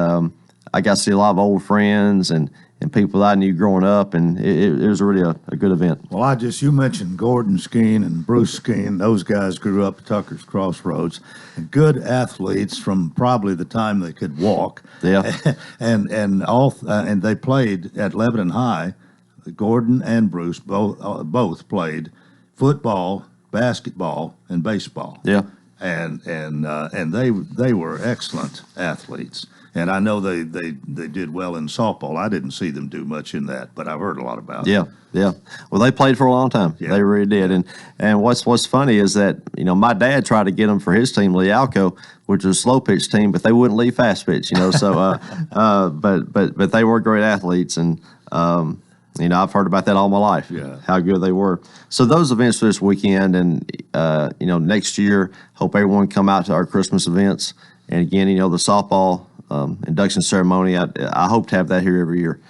I got to see a lot of old friends and people that I knew growing up, and it was really a good event.
Well, you mentioned Gordon Skeen and Bruce Skeen. Those guys grew up at Tucker's Crossroads, and good athletes from probably the time they could walk.
Yeah.
and they played at Lebanon High. Gordon and Bruce both played football, basketball, and baseball.
Yeah.
And they were excellent athletes. And I know they did well in softball. I didn't see them do much in that, but I've heard a lot about it.
Yeah. Well, they played for a long time. Yeah. They really did. And what's funny is that, my dad tried to get them for his team, Lealco, which was a slow pitch team, but they wouldn't leave fast pitch, So, but they were great athletes. And, I've heard about that all my life, how good they were. So those events for this weekend and, next year, hope everyone come out to our Christmas events. And again, the softball induction ceremony, I hope to have that here every year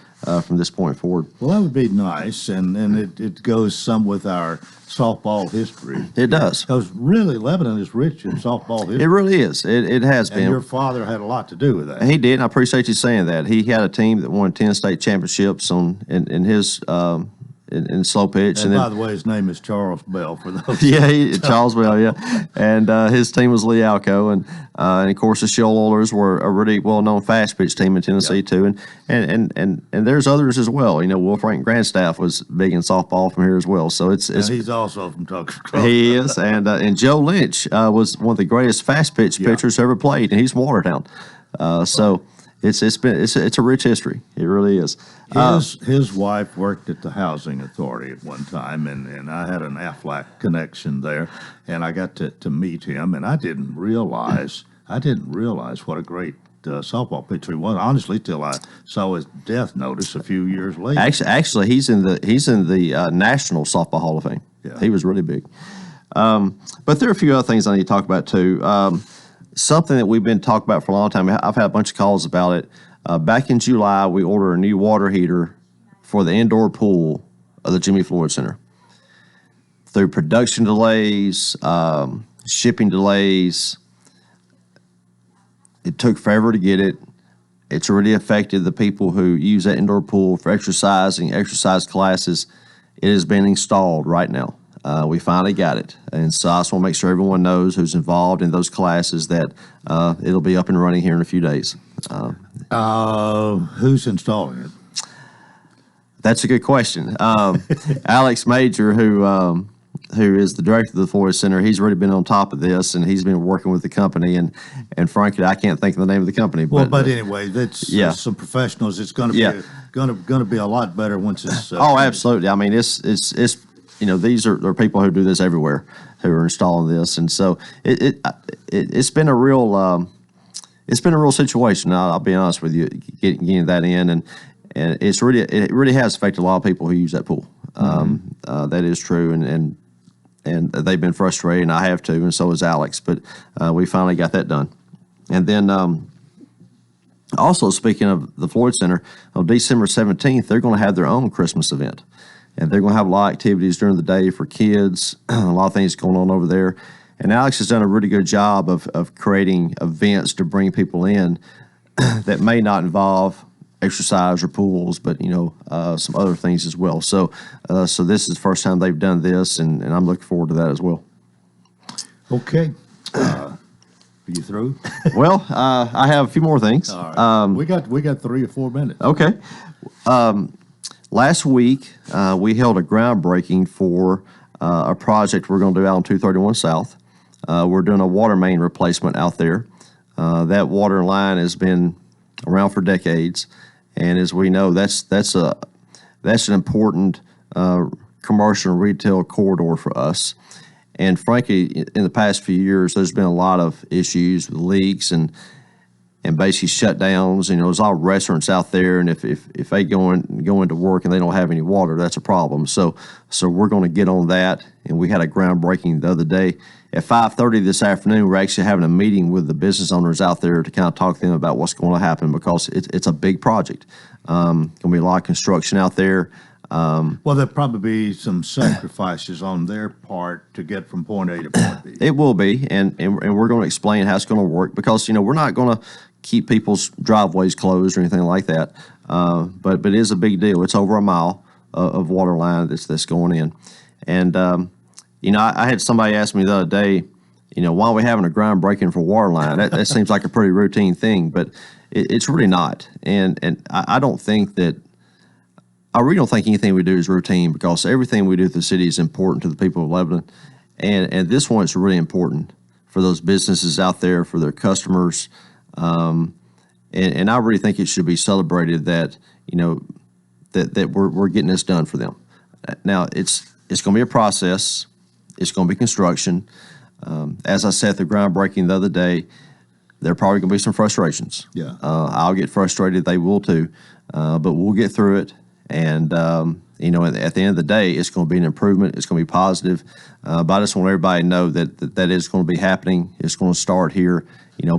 from this point forward.
Well, that would be nice, and it goes some with our softball history.
It does.
Because really, Lebanon is rich in softball history.
It really is. It has been.
And your father had a lot to do with that.
He did, and I appreciate you saying that. He had a team that won 10 state championships in his in slow pitch.
And by the way, his name is Charles Bell for those.
Charles Bell, yeah. And his team was Lealco, and of course the Shell Oilers were a really well-known fast pitch team in Tennessee too, and there's others as well. Will Frank Grandstaff was big in softball from here as well. So it's
he's also from Tucker.
He is, and Joe Lynch was one of the greatest fast pitch pitchers ever played, and he's from Watertown. So. It's a rich history. It really is.
His wife worked at the Housing Authority at one time, and I had an Aflac connection there, and I got to meet him, and I didn't realize what a great softball pitcher he was. Honestly, till I saw his death notice a few years later.
Actually, he's in the National Softball Hall of Fame. Yeah. He was really big. But there are a few other things I need to talk about too. Something that we've been talking about for a long time. I've had a bunch of calls about it. Back in July, we ordered a new water heater for the indoor pool of the Jimmy Floyd Center. Through production delays, shipping delays, it took forever to get it. It's really affected the people who use that indoor pool for exercise classes. It has been installed right now. We finally got it. And so I just want to make sure everyone knows who's involved in those classes that it'll be up and running here in a few days.
Who's installing it?
That's a good question. Alex Major, who is the director of the Floyd Center, he's really been on top of this, and he's been working with the company. And frankly, I can't think of the name of the company.
But anyway, that's some professionals. It's going to be a lot better once it's.
Absolutely. I mean, it's these are people who do this everywhere who are installing this, and so it's been a real situation. I'll be honest with you, getting that in, and it really has affected a lot of people who use that pool. That is true, and they've been frustrated, and I have too, and so has Alex. But we finally got that done, and then. Also, speaking of the Floyd Center, on December 17th, they're going to have their own Christmas event. And they're going to have a lot of activities during the day for kids, a lot of things going on over there. And Alex has done a really good job of creating events to bring people in that may not involve exercise or pools, but, some other things as well. So this is the first time they've done this, and I'm looking forward to that as well.
Okay. Are you through?
Well, I have a few more things.
All right. We got 3 or 4 minutes.
Okay. Last week, we held a groundbreaking for a project we're going to do out on 231 South. We're doing a water main replacement out there. That water line has been around for decades, and as we know, that's an important commercial and retail corridor for us. And frankly, in the past few years, there's been a lot of issues with leaks and basically shutdowns. There's all restaurants out there, and if they go into work and they don't have any water, that's a problem. So we're going to get on that. And we had a groundbreaking the other day at 5:30 this afternoon. We're actually having a meeting with the business owners out there to kind of talk to them about what's going to happen, because it's a big project. Going to be a lot of construction out there.
Well, there'll probably be some sacrifices on their part to get from point A to point B.
It will be, and we're going to explain how it's going to work, because we're not going to keep people's driveways closed or anything like that. But it is a big deal. It's over a mile of water line that's going in, and I had somebody ask me the other day, why are we having a groundbreaking for water line? That seems like a pretty routine thing, but it's really not. And I don't think that. I really don't think anything we do is routine, because everything we do at the city is important to the people of Lebanon. And this one is really important for those businesses out there, for their customers. And I really think it should be celebrated that, that we're getting this done for them. Now, it's going to be a process. It's going to be construction. As I said at the groundbreaking the other day, there are probably going to be some frustrations.
Yeah.
I'll get frustrated. They will too. But we'll get through it. And, at the end of the day, it's going to be an improvement. It's going to be positive. But I just want everybody to know that is going to be happening. It's going to start here,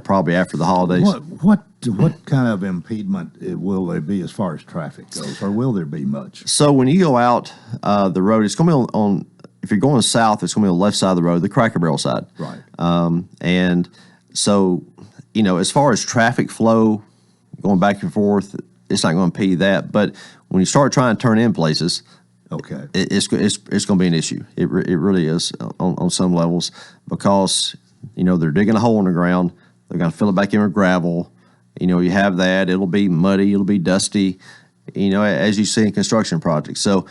probably after the holidays.
What kind of impediment will there be as far as traffic goes, or will there be much?
So when you go out the road, it's going to be on if you're going south, it's going to be on the left side of the road, the Cracker Barrel side.
Right.
And so, as far as traffic flow going back and forth, it's not going to impede that. But when you start trying to turn in places,
okay,
it's going to be an issue. It really is on some levels, because they're digging a hole in the ground. They're going to fill it back in with gravel. You have that. It'll be muddy. It'll be dusty. As you see in construction projects. So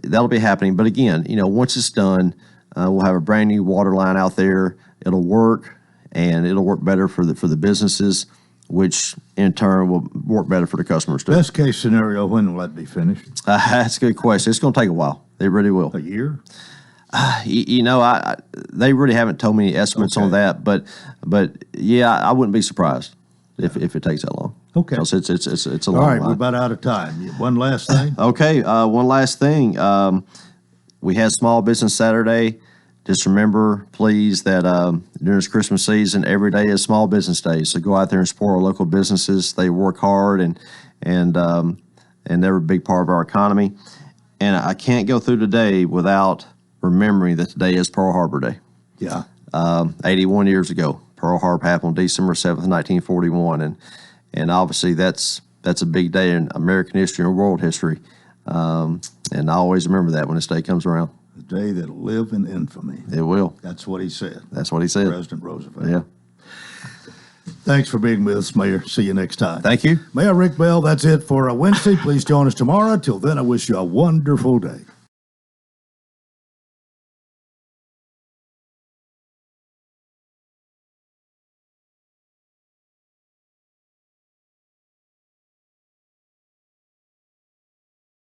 that'll be happening. But again, once it's done, we'll have a brand new water line out there. It'll work, and it'll work better for the businesses, which in turn will work better for the customers too.
Best case scenario, when will that be finished?
That's a good question. It's going to take a while. It really will.
A year?
They really haven't told me any estimates on that, but yeah, I wouldn't be surprised if it takes that long.
Okay.
Because it's a long
All right,
line.
we're about out of time. One last thing?
Okay, one last thing. We had Small Business Saturday. Just remember, please, that during this Christmas season, every day is Small Business Day. So go out there and support our local businesses. They work hard, and they're a big part of our economy. And I can't go through today without remembering that today is Pearl Harbor Day.
Yeah.
81 years ago, Pearl Harbor happened on December 7th, 1941, and obviously that's a big day in American history and world history. And I always remember that when this day comes around.
The day that'll live in infamy.
It will.
That's what he said.
That's what he said.
President Roosevelt.
Yeah.
Thanks for being with us, Mayor. See you next time.
Thank you.
Mayor Rick Bell, that's it for Wednesday. Please join us tomorrow. Till then, I wish you a wonderful day.